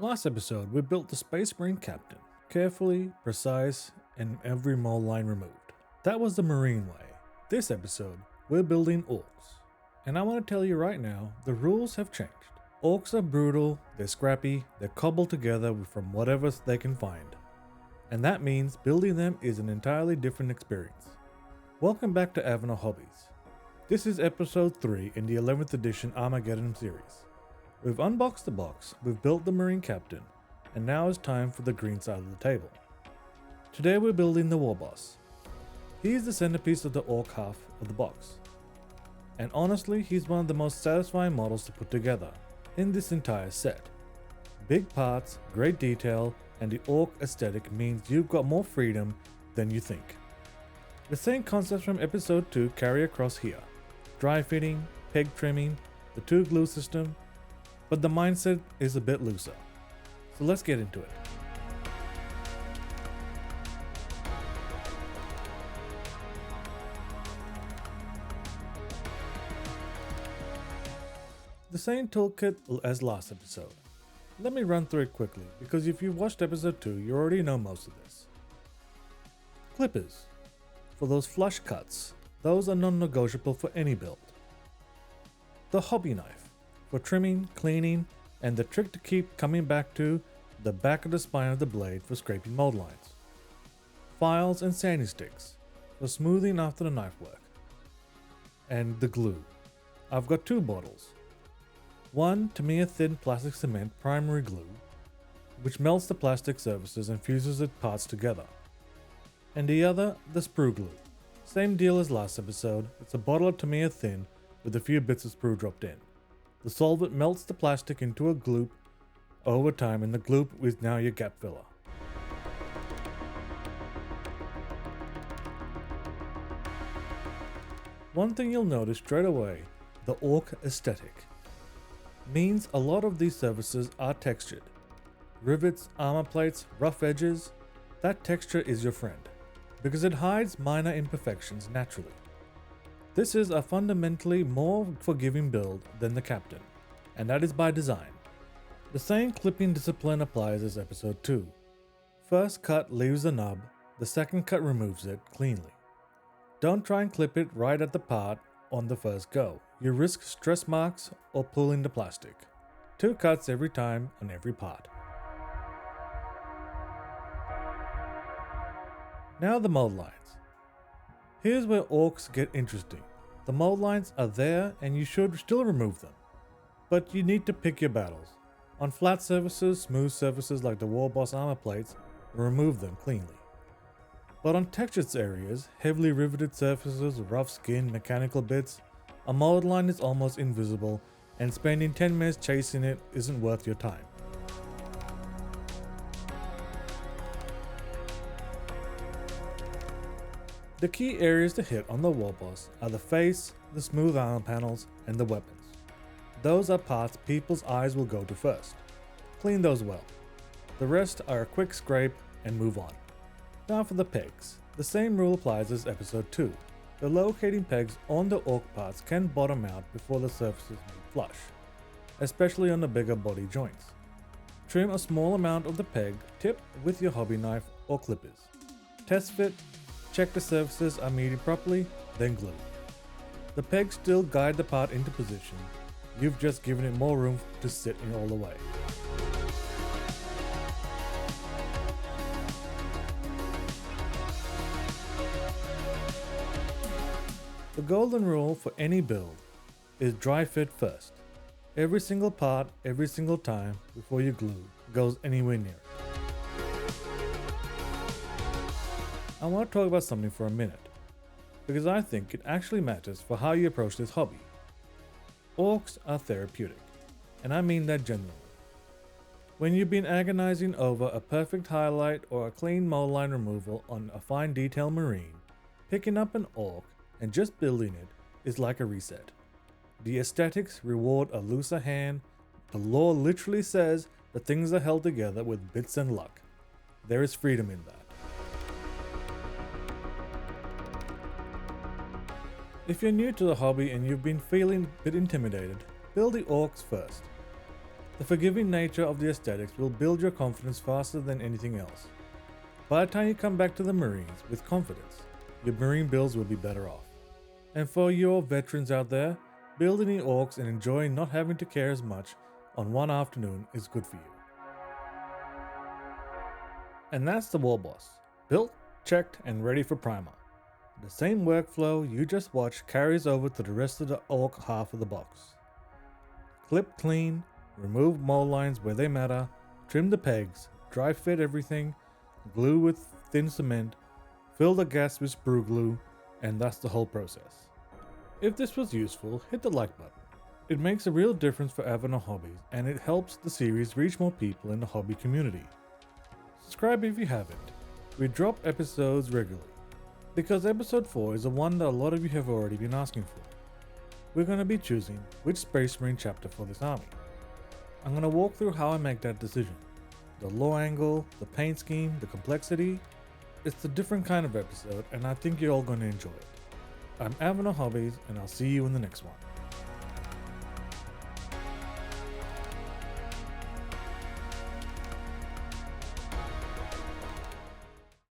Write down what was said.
Last episode, we built the Space Marine Captain. Carefully, precise, and every mold line removed. That was the Marine way. This episode, we're building Orks. And I want to tell you right now, the rules have changed. Orks are brutal, they're scrappy, they're cobbled together from whatever they can find. And that means building them is an entirely different experience. Welcome back to Avanor Hobbies. This is episode 3 in the 11th edition Armageddon series. We've unboxed the box, we've built the Marine Captain, and now it's time for the green side of the table. Today we're building the Warboss. He is the centerpiece of the Ork half of the box. And honestly, he's one of the most satisfying models to put together in this entire set. Big parts, great detail, and the Ork aesthetic means you've got more freedom than you think. The same concepts from episode 2 carry across here. Dry fitting, peg trimming, the 2 glue system, but the mindset is a bit looser. So let's get into it. The same toolkit as last episode. Let me run through it quickly, because if you've watched episode 2, you already know most of this. Clippers. For those flush cuts, those are non-negotiable for any build. The hobby knife. For trimming, cleaning, and the trick to keep coming back to the back of the spine of the blade for scraping mold lines. Files and sanding sticks for smoothing after the knife work. And the glue. I've got 2 bottles. One Tamiya Thin Plastic Cement primary glue, which melts the plastic surfaces and fuses the parts together. And the other, the sprue glue. Same deal as last episode, it's a bottle of Tamiya Thin with a few bits of sprue dropped in. The solvent melts the plastic into a gloop over time, and the gloop is now your gap filler. One thing you'll notice straight away, the Ork aesthetic. Means a lot of these surfaces are textured. Rivets, armor plates, rough edges, that texture is your friend, because it hides minor imperfections naturally. This is a fundamentally more forgiving build than the Captain, and that is by design. The same clipping discipline applies as episode 2. First cut leaves the nub, the second cut removes it cleanly. Don't try and clip it right at the part on the first go. You risk stress marks or pulling the plastic. 2 cuts every time on every part. Now the mold lines. Here's where Orks get interesting. The mold lines are there and you should still remove them. But you need to pick your battles. On flat surfaces, smooth surfaces like the Warboss armor plates, remove them cleanly. But on textured areas, heavily riveted surfaces, rough skin, mechanical bits, a mold line is almost invisible and spending 10 minutes chasing it isn't worth your time. The key areas to hit on the Warboss are the face, the smooth armor panels, and the weapons. Those are parts people's eyes will go to first. Clean those well. The rest are a quick scrape and move on. Now for the pegs. The same rule applies as episode 2. The locating pegs on the Ork parts can bottom out before the surfaces meet flush, especially on the bigger body joints. Trim a small amount of the peg tip with your hobby knife or clippers. Test fit. Check the surfaces are meted properly, then glue. The pegs still guide the part into position, you've just given it more room to sit in all the way. The golden rule for any build is dry fit first. Every single part, every single time before you glue goes anywhere near it. I want to talk about something for a minute, because I think it actually matters for how you approach this hobby. Orks are therapeutic, and I mean that genuinely. When you've been agonizing over a perfect highlight or a clean mold line removal on a fine detail marine, picking up an Ork and just building it is like a reset. The aesthetics reward a looser hand. The lore literally says that things are held together with bits and luck. There is freedom in that. If you're new to the hobby and you've been feeling a bit intimidated, build the Orks first. The forgiving nature of the aesthetics will build your confidence faster than anything else. By the time you come back to the Marines with confidence, your Marine builds will be better off. And for your veterans out there, building the Orks and enjoying not having to care as much on one afternoon is good for you. And that's the Warboss, built, checked, and ready for primer. The same workflow you just watched carries over to the rest of the Ork half of the box. Clip clean, remove mold lines where they matter, trim the pegs, dry fit everything, glue with thin cement, fill the gaps with sprue glue, and that's the whole process. If this was useful, hit the like button. It makes a real difference for Avanor Hobbies, and it helps the series reach more people in the hobby community. Subscribe if you haven't. We drop episodes regularly, because episode 4 is the one that a lot of you have already been asking for. We're going to be choosing which Space Marine chapter for this army. I'm going to walk through how I make that decision. The low angle, the paint scheme, the complexity. It's a different kind of episode, and I think you're all going to enjoy it. I'm Avanor Hobbies, and I'll see you in the next one.